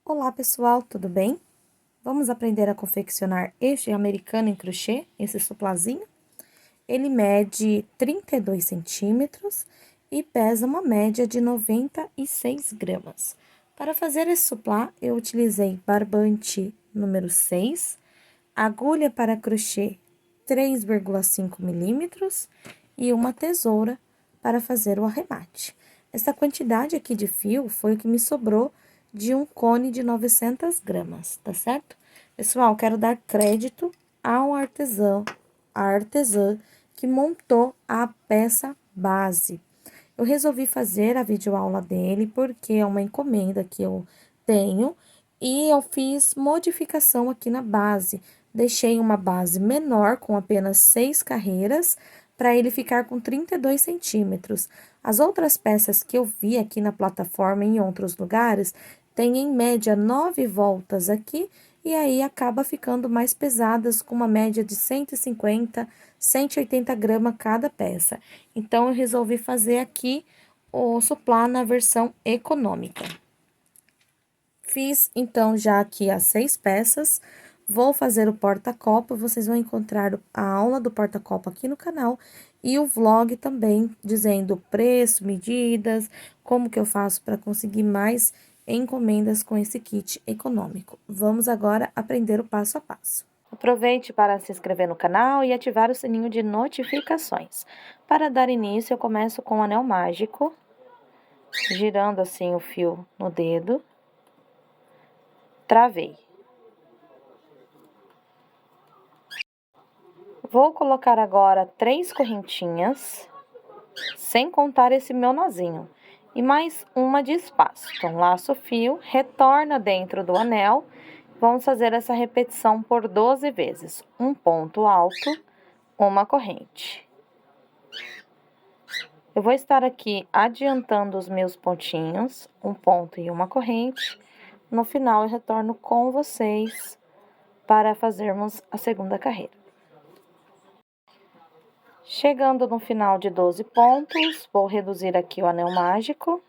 Olá pessoal, tudo bem? Vamos aprender a confeccionar este americano em crochê, esse suplazinho? Ele mede 32 centímetros e pesa uma média de 96 gramas. Para fazer esse suplá, eu utilizei barbante número 6, agulha para crochê 3,5 milímetros e uma tesoura para fazer o arremate. Essa quantidade aqui de fio foi o que me sobrou de um cone de 900 gramas, tá certo? Pessoal, quero dar crédito ao artesão, à artesã que montou a peça base. Eu resolvi fazer a videoaula dele porque é uma encomenda que eu tenho e eu fiz modificação aqui na base. Deixei uma base menor com apenas 6 carreiras para ele ficar com 32 centímetros. As outras peças que eu vi aqui na plataforma e em outros lugares têm em média 9 voltas aqui e aí acaba ficando mais pesadas com uma média de 150, 180 gramas cada peça. Então, eu resolvi fazer aqui o suplá na versão econômica. Fiz, então, já aqui as 6 peças. Vou fazer o porta-copo, vocês vão encontrar a aula do porta-copo aqui no canal e o vlog também, dizendo preço, medidas, como que eu faço para conseguir mais encomendas com esse kit econômico. Vamos agora aprender o passo a passo. Aproveite para se inscrever no canal e ativar o sininho de notificações. Para dar início, eu começo com o anel mágico, girando assim o fio no dedo. Travei. Vou colocar agora 3 correntinhas, sem contar esse meu nozinho, e mais uma de espaço. Então, laço o fio, retorna dentro do anel. Vamos fazer essa repetição por 12 vezes. Um ponto alto, uma corrente. Eu vou estar aqui adiantando os meus pontinhos, um ponto e uma corrente. No final, eu retorno com vocês para fazermos a segunda carreira. Chegando no final de 12 pontos, vou reduzir aqui o anel mágico.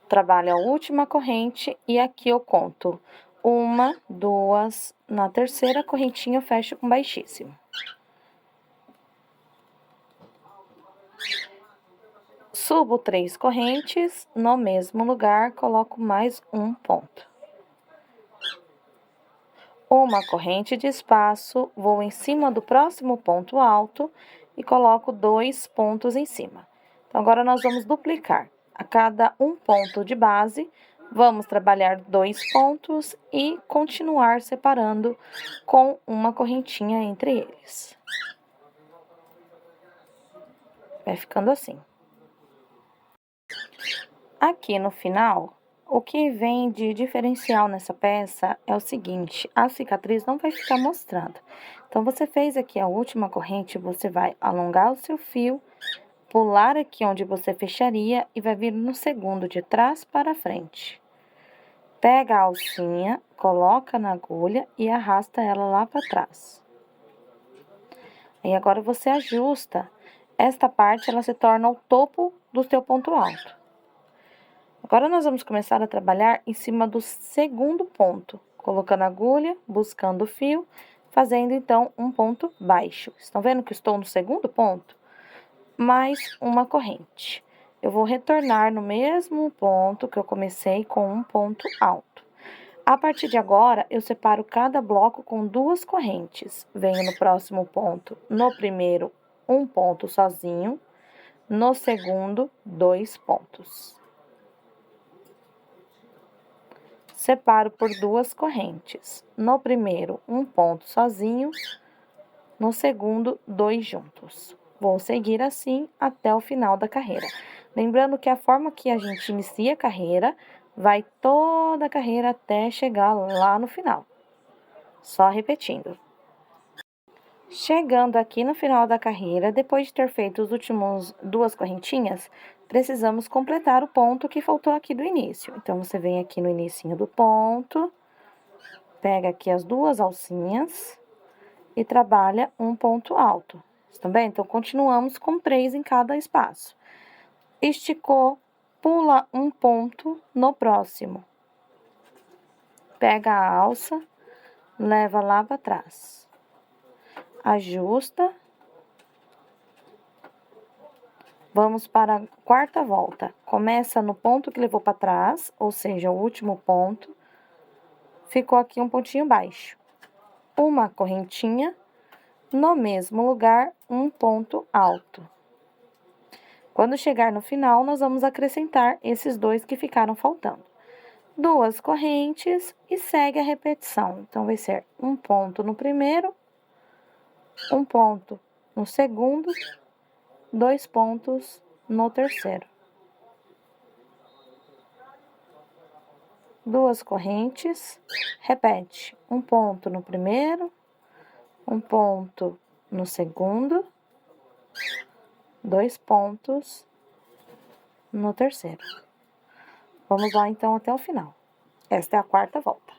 Trabalho a última corrente e aqui eu conto 1, 2, na terceira correntinha eu fecho com baixíssimo. Subo 3 correntes, no mesmo lugar coloco mais um ponto. Uma corrente de espaço, vou em cima do próximo ponto alto e coloco 2 pontos em cima. Então, agora nós vamos duplicar. A cada um ponto de base, vamos trabalhar 2 pontos e continuar separando com uma correntinha entre eles. Vai ficando assim. Aqui no final, o que vem de diferencial nessa peça é o seguinte, a cicatriz não vai ficar mostrando. Então, você fez aqui a última corrente, você vai alongar o seu fio, pular aqui onde você fecharia e vai vir no segundo, de trás para frente. Pega a alcinha, coloca na agulha e arrasta ela lá para trás. E agora você ajusta. Esta parte, ela se torna o topo do seu ponto alto. Agora, nós vamos começar a trabalhar em cima do segundo ponto, colocando a agulha, buscando o fio, fazendo, então, um ponto baixo. Estão vendo que estou no segundo ponto? Mais uma corrente. Eu vou retornar no mesmo ponto que eu comecei com um ponto alto. A partir de agora, eu separo cada bloco com 2 correntes. Venho no próximo ponto, no primeiro, um ponto sozinho, no segundo, 2 pontos. Separo por 2 correntes. No primeiro, um ponto sozinho, no segundo, 2 juntos. Vou seguir assim até o final da carreira. Lembrando que a forma que a gente inicia a carreira, vai toda a carreira até chegar lá no final. Só repetindo. Chegando aqui no final da carreira, depois de ter feito os últimos 2 correntinhas, precisamos completar o ponto que faltou aqui do início. Então, você vem aqui no inicinho do ponto, pega aqui as 2 alcinhas e trabalha um ponto alto. Estão bem? Então, continuamos com 3 em cada espaço. Esticou, pula um ponto no próximo. pega a alça, leva lá para trás, ajusta. Vamos para a quarta volta. Começa no ponto que levou para trás, ou seja, o último ponto. Ficou aqui um pontinho baixo. Uma correntinha, no mesmo lugar, um ponto alto. Quando chegar no final, nós vamos acrescentar esses dois que ficaram faltando. Duas correntes e segue a repetição. Então, vai ser um ponto no primeiro, um ponto no segundo, 2 pontos no terceiro. Duas correntes, repete, um ponto no primeiro, um ponto no segundo, 2 pontos no terceiro. Vamos lá, então, até o final. Esta é a quarta volta.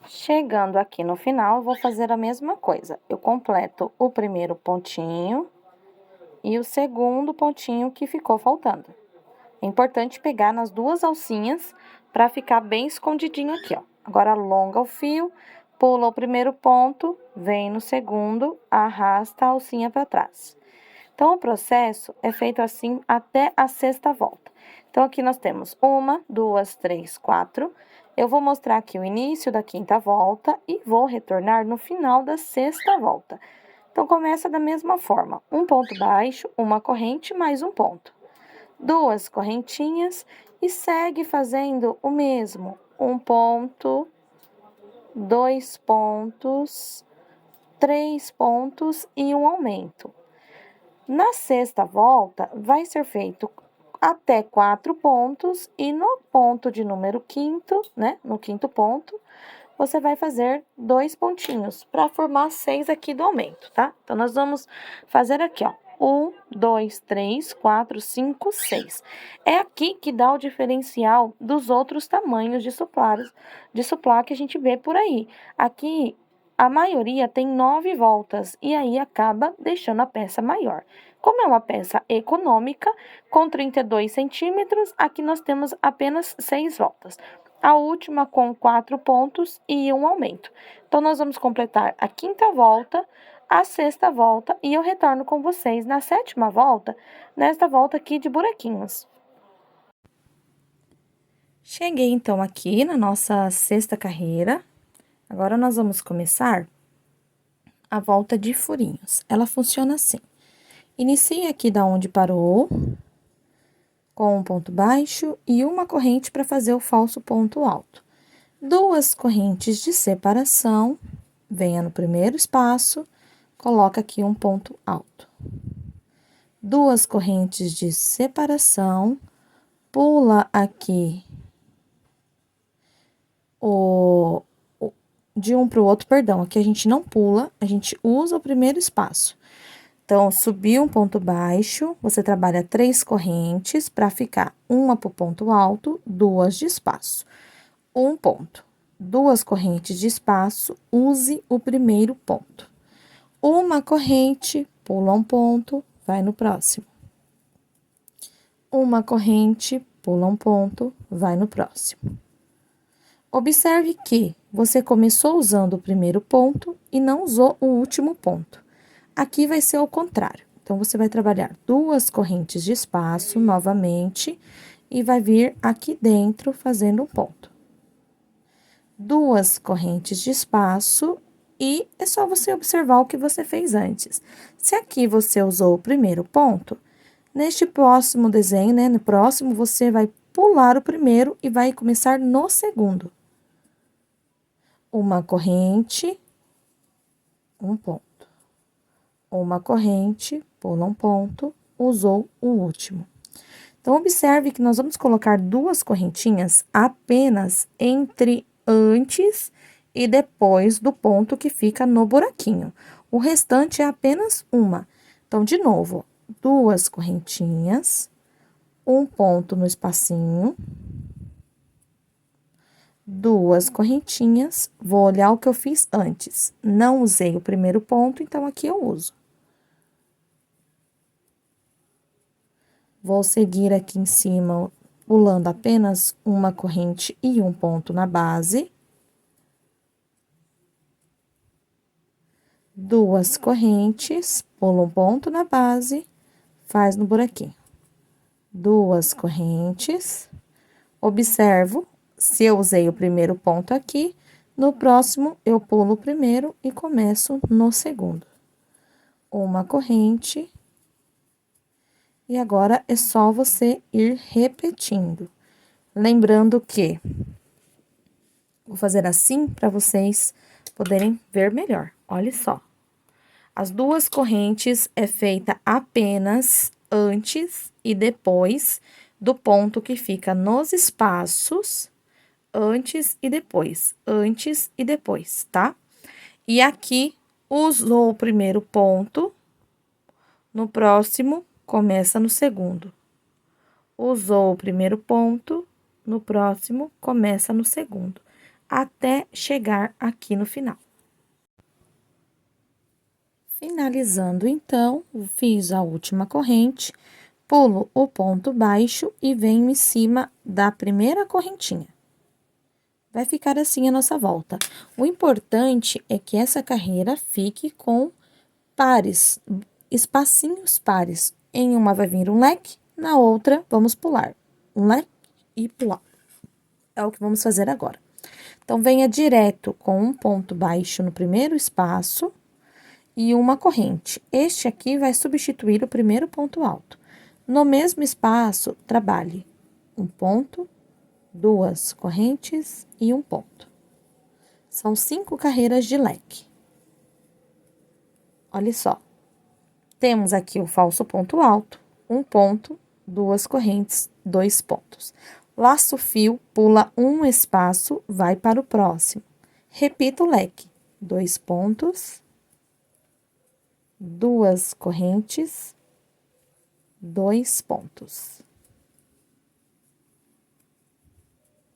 Chegando aqui no final, eu vou fazer a mesma coisa. Eu completo o primeiro pontinho e o segundo pontinho que ficou faltando. É importante pegar nas duas alcinhas para ficar bem escondidinho aqui, ó. Agora, alonga o fio, pula o primeiro ponto, vem no segundo, arrasta a alcinha para trás. Então, o processo é feito assim até a sexta volta. Então, aqui nós temos 1, 2, 3, 4. Eu vou mostrar aqui o início da quinta volta e vou retornar no final da sexta volta. Então, começa da mesma forma. Um ponto baixo, uma corrente, mais um ponto. Duas correntinhas e segue fazendo o mesmo. Um ponto, 2 pontos, 3 pontos e um aumento. Na sexta volta, vai ser feito até 4 pontos e no ponto de número quinto, né, no quinto ponto, você vai fazer 2 pontinhos para formar 6 aqui do aumento, tá? Então, nós vamos fazer aqui, ó, 1, 2, 3, 4, 5, 6. É aqui que dá o diferencial dos outros tamanhos de suplá que a gente vê por aí. Aqui, a maioria tem 9 voltas e aí acaba deixando a peça maior. Como é uma peça econômica, com 32 centímetros, aqui nós temos apenas 6 voltas. A última com 4 pontos e um aumento. Então, nós vamos completar a quinta volta, a sexta volta e eu retorno com vocês na sétima volta, nesta volta aqui de buraquinhos. Cheguei, então, aqui na nossa sexta carreira. Agora, nós vamos começar a volta de furinhos. Ela funciona assim. Inicie aqui da onde parou, com um ponto baixo e uma corrente para fazer o falso ponto alto. Duas correntes de separação, venha no primeiro espaço, coloca aqui um ponto alto. Duas correntes de separação, pula aqui de um para o outro, perdão, aqui a gente não pula, a gente usa o primeiro espaço. Então, subiu um ponto baixo, você trabalha 3 correntes para ficar uma para o ponto alto, 2 de espaço. Um ponto. 2 correntes de espaço, use o primeiro ponto. Uma corrente, pula um ponto, vai no próximo. Uma corrente, pula um ponto, vai no próximo. Observe que você começou usando o primeiro ponto e não usou o último ponto. Aqui vai ser o contrário. Então, você vai trabalhar 2 correntes de espaço novamente e vai vir aqui dentro fazendo um ponto. 2 correntes de espaço e é só você observar o que você fez antes. Se aqui você usou o primeiro ponto, neste próximo desenho, né, no próximo, você vai pular o primeiro e vai começar no segundo. Uma corrente, um ponto. Uma corrente, pula um ponto, usou o último. Então, observe que nós vamos colocar 2 correntinhas apenas entre antes e depois do ponto que fica no buraquinho. O restante é apenas uma. Então, de novo, 2 correntinhas, um ponto no espacinho, 2 correntinhas, vou olhar o que eu fiz antes. Não usei o primeiro ponto, então aqui eu uso. Vou seguir aqui em cima, pulando apenas uma corrente e um ponto na base. duas correntes, pula um ponto na base, faz no buraquinho. Duas correntes, observo, se eu usei o primeiro ponto aqui, no próximo eu pulo o primeiro e começo no segundo. Uma corrente, e agora é só você ir repetindo. Lembrando que vou fazer assim para vocês poderem ver melhor. Olha só. As duas correntes é feita apenas antes e depois do ponto que fica nos espaços, antes e depois, tá? E aqui, usou o primeiro ponto, no próximo, começa no segundo. Usou o primeiro ponto, no próximo, começa no segundo, até chegar aqui no final. Finalizando, então, fiz a última corrente, pulo o ponto baixo e venho em cima da primeira correntinha. Vai ficar assim a nossa volta. O importante é que essa carreira fique com pares, espacinhos pares. Em uma vai vir um leque, na outra vamos pular. Um leque e pular. É o que vamos fazer agora. Então, venha direto com um ponto baixo no primeiro espaço e uma corrente. Este aqui vai substituir o primeiro ponto alto. No mesmo espaço, trabalhe um ponto, duas correntes e um ponto. São 5 carreiras de leque. Olha só. Temos aqui o falso ponto alto, um ponto, duas correntes, 2 pontos. Laço fio, pula um espaço, vai para o próximo. Repita o leque. 2 pontos, duas correntes, 2 pontos.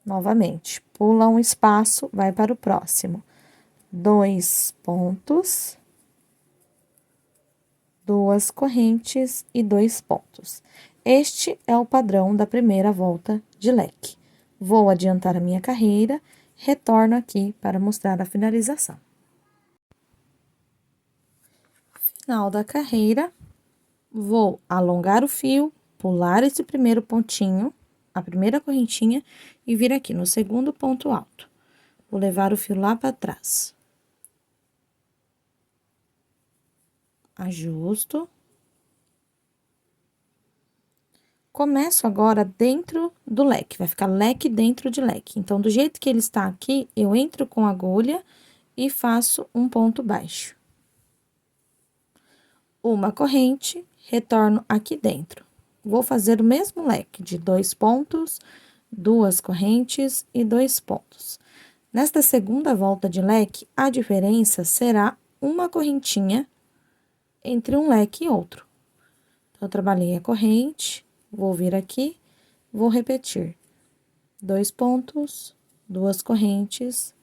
Novamente, pula um espaço, vai para o próximo. 2 pontos, duas correntes e 2 pontos. Este é o padrão da primeira volta de leque. Vou adiantar a minha carreira, retorno aqui para mostrar a finalização. Final da carreira, vou alongar o fio, pular esse primeiro pontinho, a primeira correntinha, e vir aqui no segundo ponto alto. Vou levar o fio lá para trás. Ajusto. Começo agora dentro do leque, vai ficar leque dentro de leque. Então, do jeito que ele está aqui, eu entro com a agulha e faço um ponto baixo. Uma corrente, retorno aqui dentro. Vou fazer o mesmo leque de 2 pontos, duas correntes e 2 pontos. Nesta segunda volta de leque, a diferença será uma correntinha entre um leque e outro. Então, eu trabalhei a corrente, vou vir aqui, vou repetir. 2 pontos, duas correntes,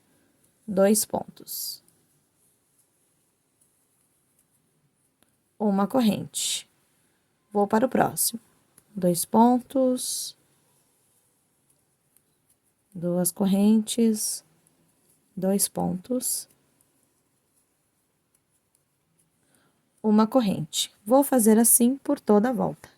2 pontos. Uma corrente. Vou para o próximo. 2 pontos, duas correntes, 2 pontos. Uma corrente. Vou fazer assim por toda a volta.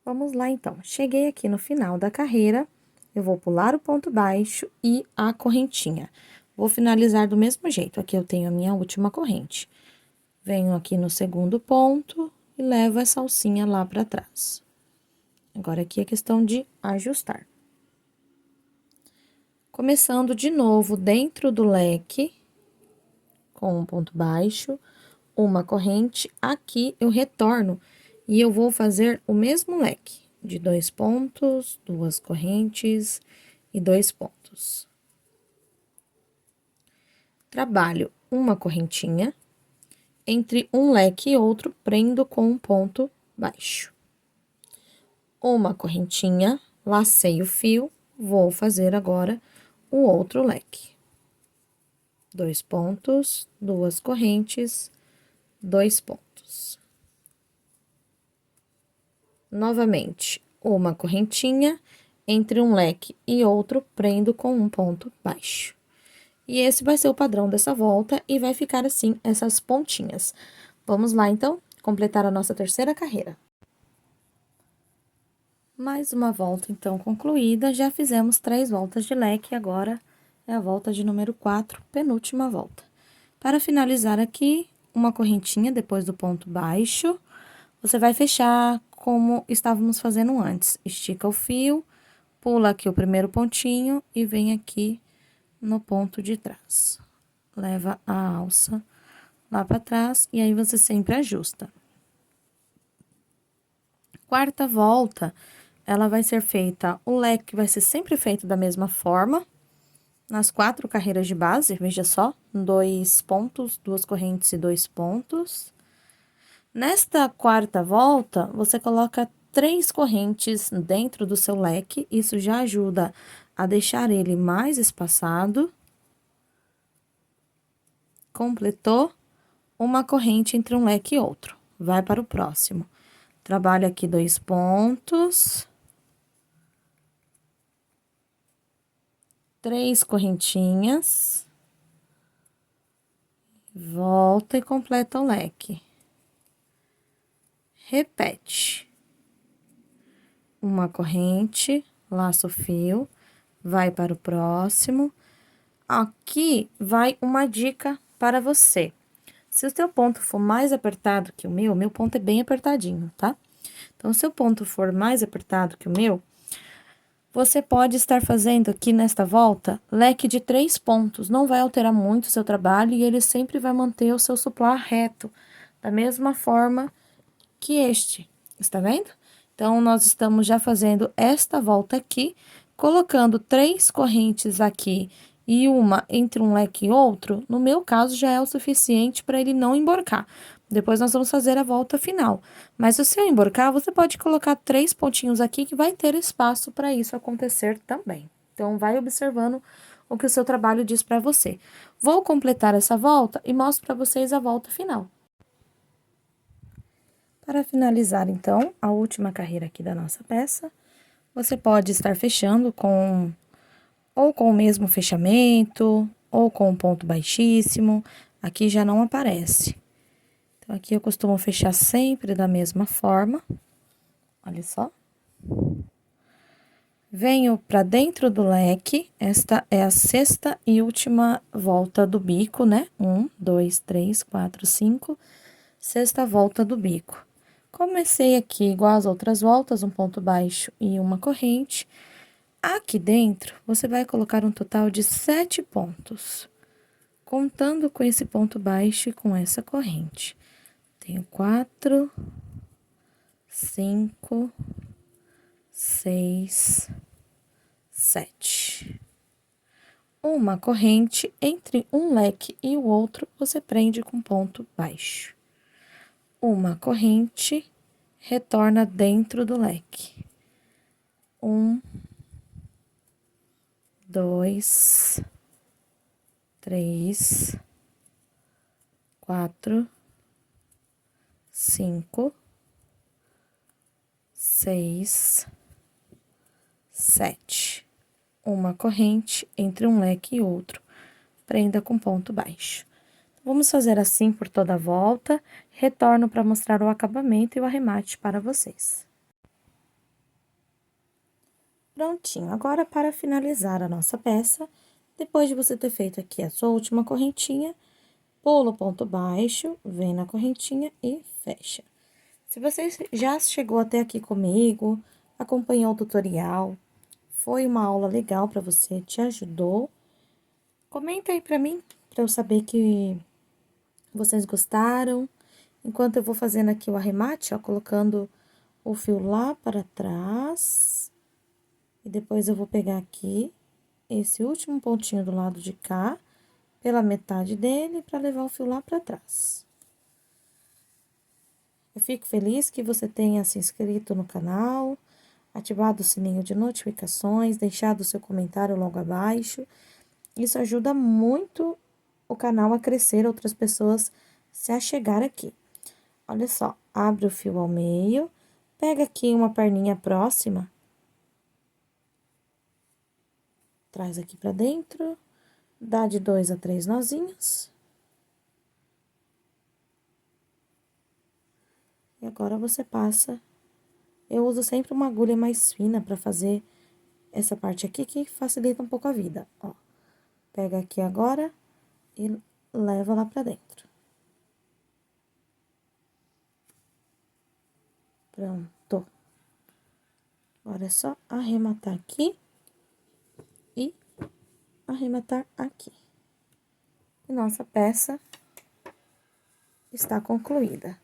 Vamos lá, então. Cheguei aqui no final da carreira, eu vou pular o ponto baixo e a correntinha. Vou finalizar do mesmo jeito. Aqui eu tenho a minha última corrente. Venho aqui no segundo ponto e levo essa alcinha lá para trás. Agora, aqui é questão de ajustar. Começando de novo dentro do leque, com um ponto baixo, uma corrente, aqui eu retorno e eu vou fazer o mesmo leque, de 2 pontos, duas correntes e 2 pontos. Trabalho uma correntinha, entre um leque e outro, prendo com um ponto baixo. Uma correntinha, lacei o fio, vou fazer agora o outro leque. 2 pontos, duas correntes, 2 pontos. Novamente, uma correntinha, entre um leque e outro, prendo com um ponto baixo. E esse vai ser o padrão dessa volta e vai ficar assim, essas pontinhas. Vamos lá, então, completar a nossa terceira carreira. Mais uma volta, então, concluída. Já fizemos 3 voltas de leque, agora é a volta de número 4, penúltima volta. Para finalizar aqui, uma correntinha depois do ponto baixo, você vai fechar como estávamos fazendo antes. Estica o fio, pula aqui o primeiro pontinho e vem aqui no ponto de trás. Leva a alça lá para trás e aí você sempre ajusta. Quarta volta, ela vai ser feita, o leque vai ser sempre feito da mesma forma, nas 4 carreiras de base, veja só, 2 pontos, 2 correntes e 2 pontos. Nesta quarta volta, você coloca 3 correntes dentro do seu leque, isso já ajuda a deixar ele mais espaçado. Completou, uma corrente entre um leque e outro, vai para o próximo. Trabalho aqui 2 pontos. 3 correntinhas. Volta e completa o leque. Repete. Uma corrente, laço o fio, vai para o próximo. Aqui vai uma dica para você. Se o seu ponto for mais apertado que o meu ponto é bem apertadinho, tá? Então, se o seu ponto for mais apertado que o meu, você pode estar fazendo aqui nesta volta leque de 3 pontos. Não vai alterar muito o seu trabalho e ele sempre vai manter o seu supply reto, da mesma forma que este, está vendo? Então, nós estamos já fazendo esta volta aqui, colocando 3 correntes aqui e uma entre um leque e outro, no meu caso, já é o suficiente para ele não emborcar. Depois, nós vamos fazer a volta final. Mas, se o seu emborcar, você pode colocar 3 pontinhos aqui, que vai ter espaço para isso acontecer também. Então, vai observando o que o seu trabalho diz para você. Vou completar essa volta e mostro para vocês a volta final. Para finalizar, então, a última carreira aqui da nossa peça, você pode estar fechando ou com o mesmo fechamento, ou com um ponto baixíssimo, aqui já não aparece. Então, aqui eu costumo fechar sempre da mesma forma, olha só. Venho para dentro do leque, esta é a sexta e última volta do bico, né? 1, 2, 3, 4, 5, sexta volta do bico. Comecei aqui igual as outras voltas, um ponto baixo e uma corrente. Aqui dentro, você vai colocar um total de 7 pontos, contando com esse ponto baixo e com essa corrente. Tenho 4, 5, 6, 7. Uma corrente entre um leque e o outro, você prende com ponto baixo. Uma corrente, retorna dentro do leque. 1, 2, 3, 4, 5, 6, 7. Uma corrente entre um leque e outro, prenda com ponto baixo. Vamos fazer assim por toda a volta, retorno para mostrar o acabamento e o arremate para vocês. Prontinho, agora para finalizar a nossa peça, depois de você ter feito aqui a sua última correntinha, pula o ponto baixo, vem na correntinha e fecha. Se você já chegou até aqui comigo, acompanhou o tutorial, foi uma aula legal para você, te ajudou, comenta aí para mim, para eu saber que vocês gostaram. Enquanto eu vou fazendo aqui o arremate, ó, colocando o fio lá para trás. E depois eu vou pegar aqui esse último pontinho do lado de cá, pela metade dele, para levar o fio lá para trás. Eu fico feliz que você tenha se inscrito no canal, ativado o sininho de notificações, deixado o seu comentário logo abaixo. Isso ajuda muito o canal a crescer, outras pessoas se achegar aqui. Olha só, abre o fio ao meio, pega aqui uma perninha próxima Traz aqui pra dentro, dá de 2 a 3 nozinhos. E agora você passa. Eu uso sempre uma agulha mais fina pra fazer essa parte aqui, que facilita um pouco a vida, ó. Pega aqui agora e leva lá pra dentro. Pronto. Agora é só arrematar aqui e arrematar aqui. E nossa peça está concluída.